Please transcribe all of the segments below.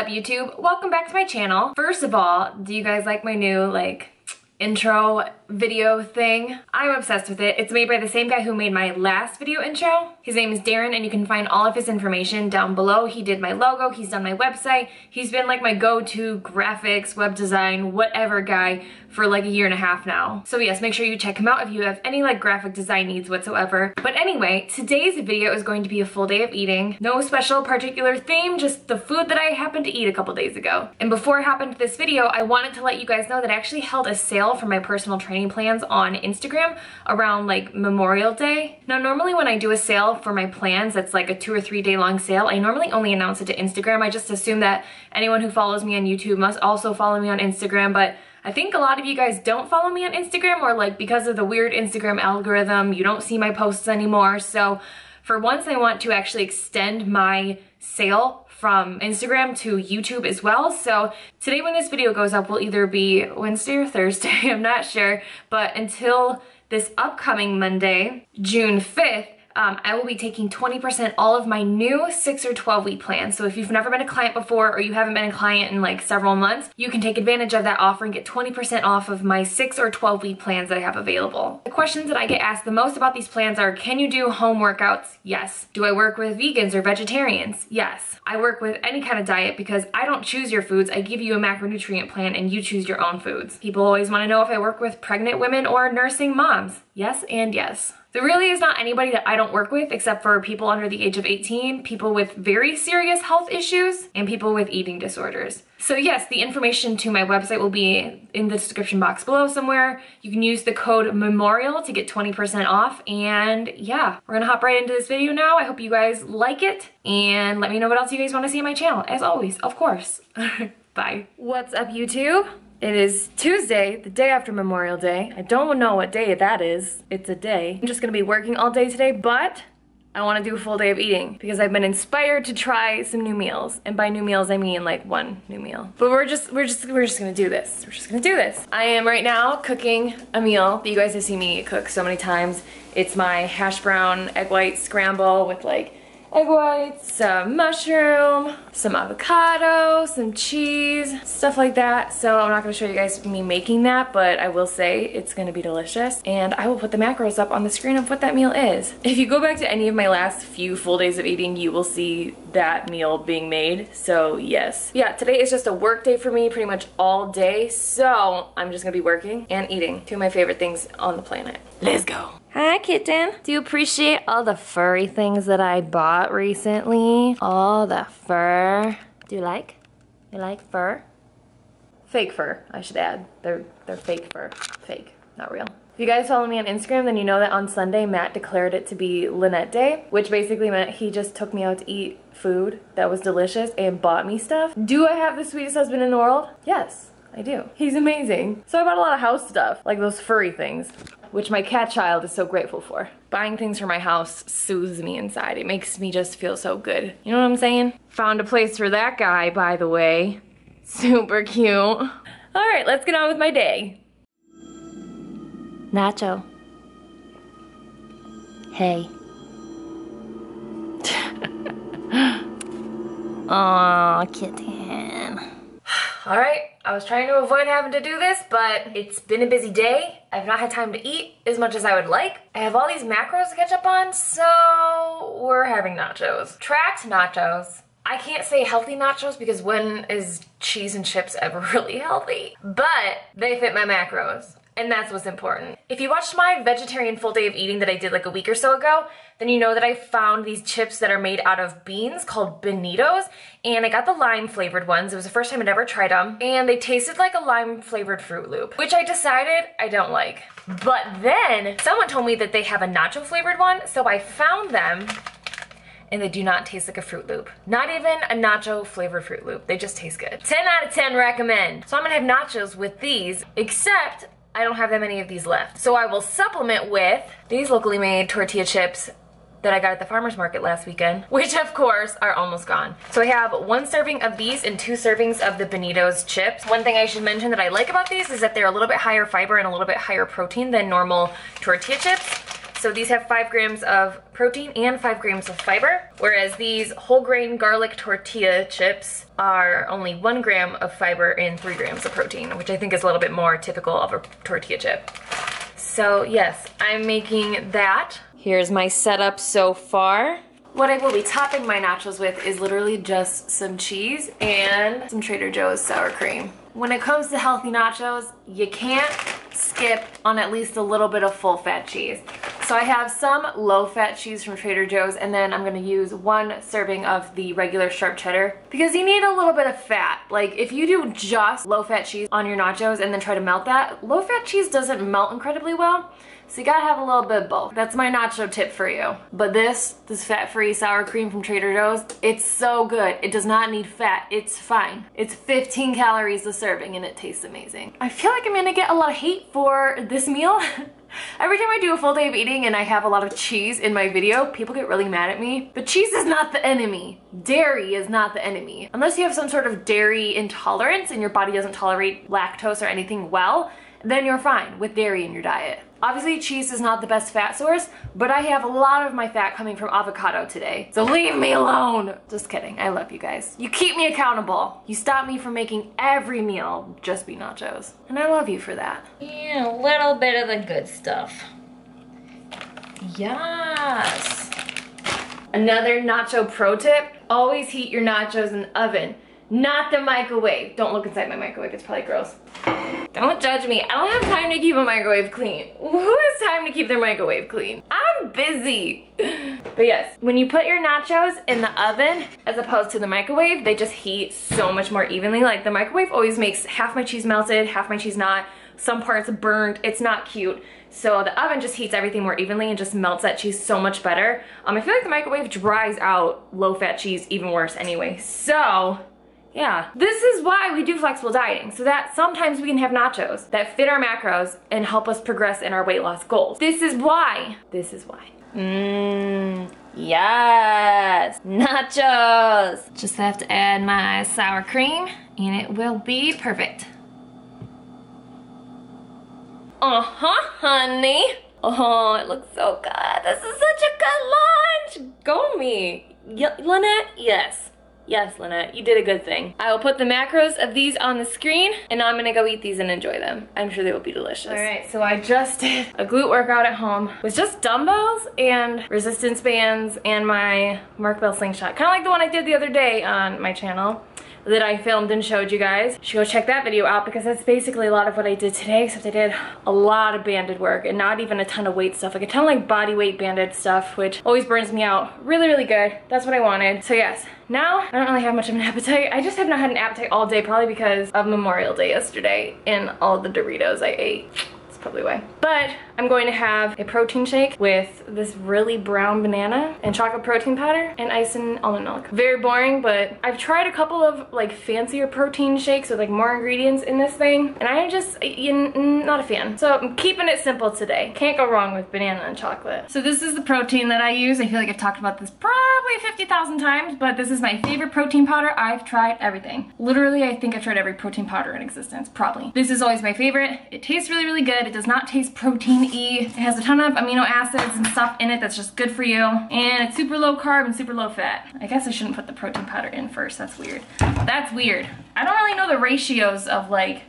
up, YouTube? Welcome back to my channel. First of all, do you guys like my new intro video thing? I'm obsessed with it. It's made by the same guy who made my last video intro. His name is Darren, and you can find all of his information down below. He did my logo, he's done my website. He's been like my go-to graphics, web design, whatever guy for like a year and a half now. So yes, make sure you check him out if you have any graphic design needs whatsoever. But anyway, today's video is going to be a full day of eating. No special particular theme, just the food that I happened to eat a couple days ago. And before I hop into this video, I wanted to let you guys know that I actually held a sale for my personal training plans on Instagram around Memorial Day. Now normally when I do a sale for my plans, that's like a 2 or 3 day long sale, I normally only announce it to Instagram. I just assume that anyone who follows me on YouTube must also follow me on Instagram, but I think a lot of you guys don't follow me on Instagram, or because of the weird Instagram algorithm, you don't see my posts anymore. So for once, I want to actually extend my sale from Instagram to YouTube as well. So today when this video goes up will either be Wednesday or Thursday, I'm not sure, but until this upcoming Monday, June 5th, I will be taking 20% all of my new 6 or 12 week plans. So if you've never been a client before, or you haven't been a client in several months, you can take advantage of that offer and get 20% off of my 6 or 12 week plans that I have available. The questions that I get asked the most about these plans are, can you do home workouts? Yes. Do I work with vegans or vegetarians? Yes. I work with any kind of diet because I don't choose your foods. I give you a macronutrient plan and you choose your own foods. People always want to know if I work with pregnant women or nursing moms. Yes and yes. There really is not anybody that I don't work with except for people under the age of 18, people with very serious health issues, and people with eating disorders. So yes, the information to my website will be in the description box below somewhere. You can use the code MEMORIAL to get 20% off, and yeah, we're gonna hop right into this video now. I hope you guys like it, and let me know what else you guys wanna see on my channel, as always, of course. Bye. What's up, YouTube? It is Tuesday, the day after Memorial Day. I don't know what day that is. It's a day. I'm just gonna be working all day today, but I wanna do a full day of eating because I've been inspired to try some new meals. And by new meals, I mean one new meal. But we're just gonna do this. We're just gonna do this. I am right now cooking a meal that you guys have seen me cook so many times. It's my hash brown egg white scramble with egg whites, some mushroom, some avocado, some cheese, stuff like that. So I'm not gonna show you guys me making that, but I will say it's gonna be delicious. And I will put the macros up on the screen of what that meal is. If you go back to any of my last few full days of eating, you will see that meal being made, so yes. Yeah, today is just a work day for me pretty much all day, so I'm just gonna be working and eating. Two of my favorite things on the planet. Let's go. Hi, kitten. Do you appreciate all the furry things that I bought recently? All the fur. Do you like? You like fur? Fake fur, I should add. They're fake fur. Fake, not real. If you guys follow me on Instagram, then you know that on Sunday, Matt declared it to be Lynette Day, which basically meant he just took me out to eat food that was delicious and bought me stuff. Do I have the sweetest husband in the world? Yes, I do. He's amazing. So I bought a lot of house stuff, like those furry things, which my cat child is so grateful for. Buying things for my house soothes me inside. It makes me just feel so good. You know what I'm saying? Found a place for that guy, by the way. Super cute. All right, let's get on with my day. Nacho. Hey. Aw, kitten. All right, I was trying to avoid having to do this, but it's been a busy day. I've not had time to eat as much as I would like. I have all these macros to catch up on, so we're having nachos. Tracked nachos. I can't say healthy nachos because when is cheese and chips ever really healthy? But they fit my macros. And that's what's important. If you watched my vegetarian full day of eating that I did a week or so ago, then you know that I found these chips that are made out of beans called Bonitos, and I got the lime flavored ones. It was the first time I'd ever tried them, and they tasted like a lime flavored Fruit Loop, which I decided I don't like. But then someone told me that they have a nacho flavored one, so I found them, and they do not taste like a Fruit Loop. Not even a nacho flavored Fruit Loop. They just taste good. 10 out of 10 recommend. So I'm gonna have nachos with these, except I don't have that many of these left. So I will supplement with these locally made tortilla chips that I got at the farmer's market last weekend, which of course are almost gone. So I have 1 serving of these and 2 servings of the Bonitos chips. One thing I should mention that I like about these is that they're a little bit higher fiber and a little bit higher protein than normal tortilla chips. So these have 5 grams of protein and 5 grams of fiber, whereas these whole grain garlic tortilla chips are only 1 gram of fiber and 3 grams of protein, which I think is a little bit more typical of a tortilla chip. So yes, I'm making that. Here's my setup so far. What I will be topping my nachos with is literally just some cheese and some Trader Joe's sour cream. When it comes to healthy nachos, you can't skip on at least a little bit of full-fat cheese. So I have some low-fat cheese from Trader Joe's, and then I'm gonna use 1 serving of the regular sharp cheddar because you need a little bit of fat. Like if you do just low-fat cheese on your nachos and then try to melt that, low-fat cheese doesn't melt incredibly well. So you gotta have a little bit of both. That's my nacho tip for you. But this fat-free sour cream from Trader Joe's, it's so good. It does not need fat, it's fine. It's 15 calories a serving and it tastes amazing. I feel like I'm gonna get a lot of hate for this meal. Every time I do a full day of eating and I have a lot of cheese in my video, people get really mad at me. But cheese is not the enemy. Dairy is not the enemy. Unless you have some sort of dairy intolerance and your body doesn't tolerate lactose or anything well, then you're fine with dairy in your diet. Obviously, cheese is not the best fat source, but I have a lot of my fat coming from avocado today. So leave me alone. Just kidding, I love you guys. You keep me accountable. You stop me from making every meal just be nachos. And I love you for that. Yeah, a little bit of the good stuff. Yes. Another nacho pro tip, always heat your nachos in the oven, not the microwave. Don't look inside my microwave, it's probably gross. Don't judge me. I don't have time to keep a microwave clean. Who has time to keep their microwave clean? I'm busy. But yes, when you put your nachos in the oven as opposed to the microwave, they just heat so much more evenly. Like the microwave always makes half my cheese melted, half my cheese not, some parts burnt. It's not cute. So the oven just heats everything more evenly and just melts that cheese so much better. I feel like the microwave dries out low-fat cheese even worse anyway. So yeah, this is why we do flexible dieting, so that sometimes we can have nachos that fit our macros and help us progress in our weight loss goals. This is why. This is why. Yes, nachos. Just have to add my sour cream and it will be perfect. Honey. Oh, it looks so good. This is such a good lunch. Go me. Lynette, yes. Yes, Lynette, you did a good thing. I will put the macros of these on the screen and now I'm gonna go eat these and enjoy them. I'm sure they will be delicious. All right, so I just did a glute workout at home with just dumbbells and resistance bands and my Mark Bell slingshot. Kind of like the one I did the other day on my channel that I filmed and showed you guys. You should go check that video out because that's basically a lot of what I did today, except I did a lot of banded work and not even a ton of weight stuff, like a ton of like body weight banded stuff, which always burns me out. Really, really good. That's what I wanted. So yes, now I don't really have much of an appetite. I just have not had an appetite all day, probably because of Memorial Day yesterday and all the Doritos I ate. Probably why. But I'm going to have a protein shake with this really brown banana and chocolate protein powder and ice and almond milk. Very boring, but I've tried a couple of like fancier protein shakes with like more ingredients in this thing, and I'm just not a fan. So I'm keeping it simple today. Can't go wrong with banana and chocolate. So this is the protein that I use. I feel like I've talked about this probably 50,000 times, but this is my favorite protein powder. I've tried everything. Literally, I think I've tried every protein powder in existence, probably. This is always my favorite. It tastes really, really good. It does not taste protein-y. It has a ton of amino acids and stuff in it that's just good for you. And it's super low carb and super low fat. I guess I shouldn't put the protein powder in first. That's weird. That's weird. I don't really know the ratios of like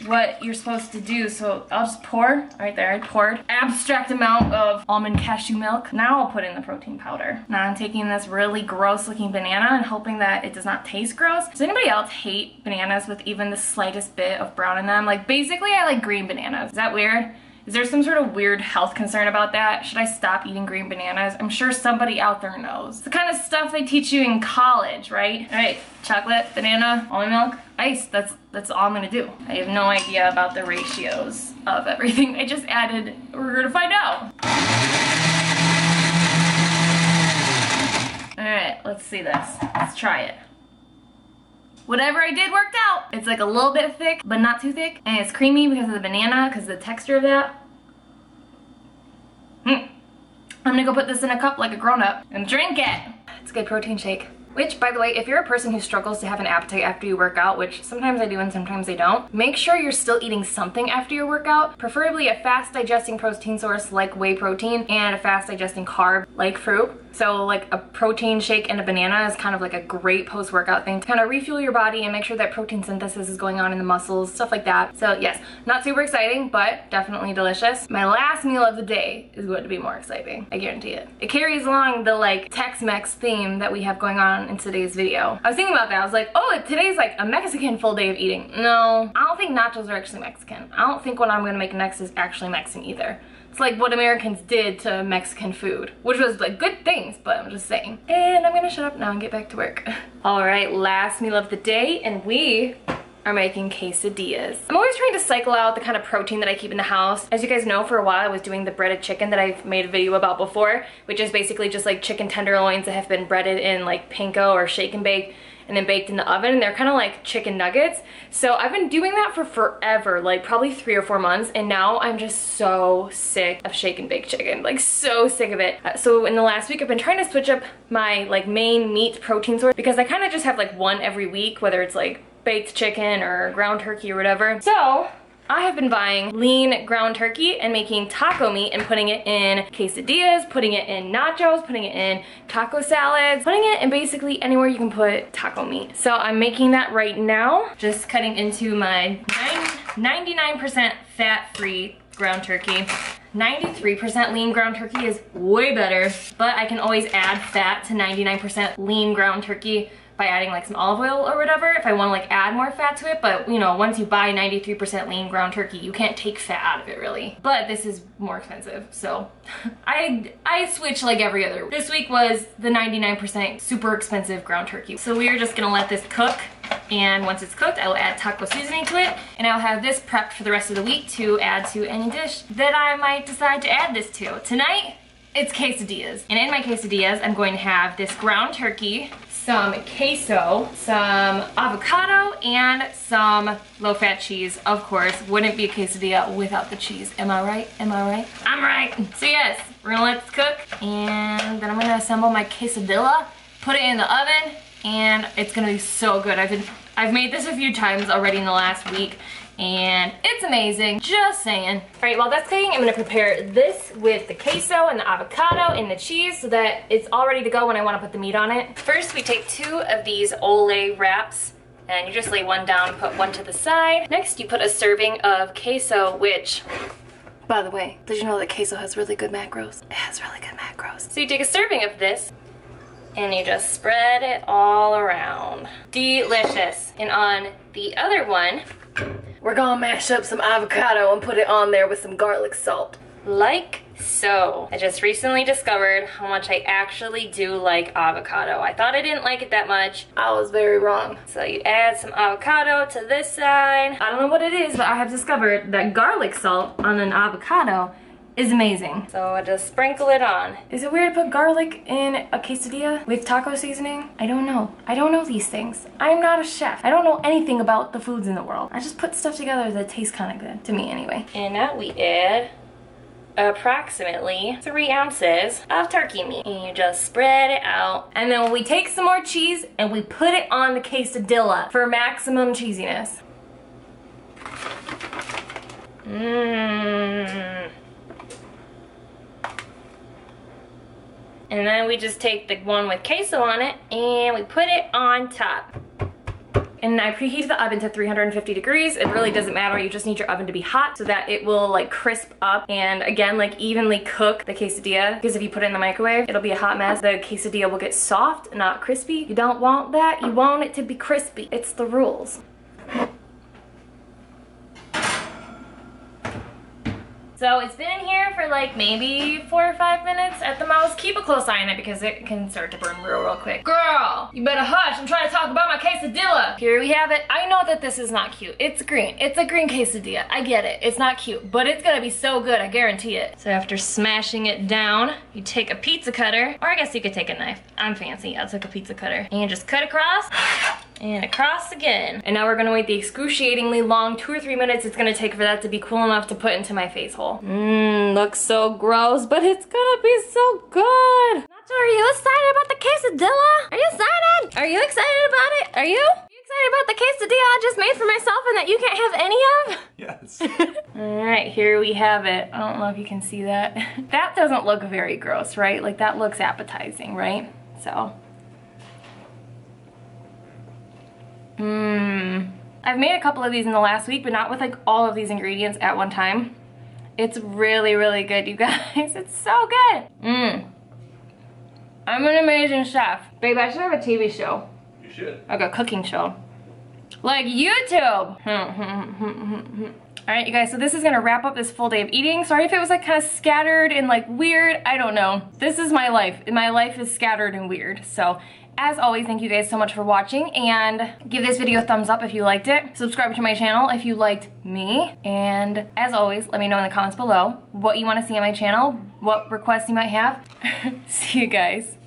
what you're supposed to do, so I'll just pour right there. I poured abstract amount of almond cashew milk. Now I'll put in the protein powder. Now I'm taking this really gross looking banana and hoping that it does not taste gross. Does anybody else hate bananas with even the slightest bit of brown in them? Like basically I like green bananas. Is that weird? Is there some sort of weird health concern about that? Should I stop eating green bananas? I'm sure somebody out there knows. It's the kind of stuff they teach you in college, right? All right, chocolate, banana, almond milk, ice. That's all I'm gonna do. I have no idea about the ratios of everything I just added. We're gonna find out. All right, let's see this. Let's try it. Whatever I did worked out. It's like a little bit thick, but not too thick. And it's creamy because of the banana, because of the texture of that. I'm gonna go put this in a cup like a grown-up and drink it. It's a good protein shake. Which, by the way, if you're a person who struggles to have an appetite after you work out, which sometimes I do and sometimes I don't, make sure you're still eating something after your workout, preferably a fast digesting protein source like whey protein and a fast digesting carb like fruit. So like a protein shake and a banana is kind of like a great post-workout thing to kind of refuel your body and make sure that protein synthesis is going on in the muscles, stuff like that. So yes, not super exciting, but definitely delicious. My last meal of the day is going to be more exciting, I guarantee it. It carries along the like Tex-Mex theme that we have going on in today's video. I was thinking about that, I was like, oh, today's like a Mexican full day of eating. No, I don't think nachos are actually Mexican. I don't think what I'm gonna make next is actually Mexican either. It's like what Americans did to Mexican food, which was like good things, but I'm just saying. And I'm gonna shut up now and get back to work. All right, last meal of the day, and we are making quesadillas. I'm always trying to cycle out the kind of protein that I keep in the house. As you guys know, for a while I was doing the breaded chicken that I've made a video about before, which is basically just like chicken tenderloins that have been breaded in like panko or shake and bake and then baked in the oven. They're kind of like chicken nuggets. So I've been doing that for forever, like probably 3 or 4 months, and now I'm just so sick of shake and bake chicken, like so sick of it. So in the last week I've been trying to switch up my like main meat protein source because I kind of just have like one every week, whether it's like baked chicken or ground turkey or whatever. So I have been buying lean ground turkey and making taco meat and putting it in quesadillas, putting it in nachos, putting it in taco salads, putting it in basically anywhere you can put taco meat. So I'm making that right now, just cutting into my 99% fat-free ground turkey. 93% lean ground turkey is way better, but I can always add fat to 99% lean ground turkey by adding like some olive oil or whatever if I want to like add more fat to it. But you know, once you buy 93% lean ground turkey, you can't take fat out of it really. But this is more expensive, so I switch like every other. This week was the 99% super expensive ground turkey. So we are just gonna let this cook, and once it's cooked I will add taco seasoning to it, and I'll have this prepped for the rest of the week to add to any dish that I might decide to add this to. Tonight it's quesadillas, and in my quesadillas I'm going to have this ground turkey, some queso, some avocado, and some low-fat cheese. Of course, wouldn't be a quesadilla without the cheese. Am I right? Am I right? I'm right. So yes, we're gonna let this cook, and then I'm gonna assemble my quesadilla, put it in the oven, and it's gonna be so good. I've made this a few times already in the last week, and it's amazing, just saying. All right, while that's cooking, I'm gonna prepare this with the queso and the avocado and the cheese so that it's all ready to go when I wanna put the meat on it. First, we take 2 of these Olay wraps, and you just lay one down, put one to the side. Next, you put a serving of queso, which, by the way, did you know that queso has really good macros? It has really good macros. So you take a serving of this, and you just spread it all around. Delicious. And on the other one, we're gonna mash up some avocado and put it on there with some garlic salt. Like so. I just recently discovered how much I actually do like avocado. I thought I didn't like it that much. I was very wrong. So you add some avocado to this side. I don't know what it is, but I have discovered that garlic salt on an avocado is amazing. So I just sprinkle it on. Is it weird to put garlic in a quesadilla with taco seasoning? I don't know. I don't know these things. I'm not a chef. I don't know anything about the foods in the world. I just put stuff together that tastes kind of good, to me anyway. And now we add approximately 3 ounces of turkey meat. And you just spread it out. And then we take some more cheese and we put it on the quesadilla for maximum cheesiness. Mmm. And then we just take the one with queso on it and we put it on top. And I preheated the oven to 350 degrees. It really doesn't matter, you just need your oven to be hot so that it will like crisp up and again like evenly cook the quesadilla, because if you put it in the microwave, it'll be a hot mess. The quesadilla will get soft, not crispy. You don't want that, you want it to be crispy. It's the rules. So it's been in here for like maybe 4 or 5 minutes at the most. Keep a close eye on it because it can start to burn real quick. Girl, you better hush. I'm trying to talk about my quesadilla. Here we have it. I know that this is not cute. It's green. It's a green quesadilla. I get it. It's not cute, but it's gonna be so good. I guarantee it. So after smashing it down, you take a pizza cutter, or I guess you could take a knife. I'm fancy. I took a pizza cutter. And just cut across. And across again. And now we're gonna wait the excruciatingly long 2 or 3 minutes it's gonna take for that to be cool enough to put into my face hole. Mmm, looks so gross, but it's gonna be so good. So are you excited about the quesadilla? Are you excited? Are you excited about it? Are you? Excited about the quesadilla I just made for myself and that you can't have any of? Yes. All right, here we have it. I don't know if you can see that. That doesn't look very gross, right? Like that looks appetizing, right? So. I've made a couple of these in the last week, but not with like all of these ingredients at one time. It's really, really good, you guys. It's so good. I'm an amazing chef. Babe, I should have a TV show. You should. Like a cooking show. Like YouTube. All right, you guys, so this is gonna wrap up this full day of eating. Sorry if it was like kind of scattered and like weird. I don't know. This is my life. My life is scattered and weird. So as always, thank you guys so much for watching, and give this video a thumbs up if you liked it. Subscribe to my channel if you liked me. And as always, let me know in the comments below what you want to see on my channel, what requests you might have. See you guys.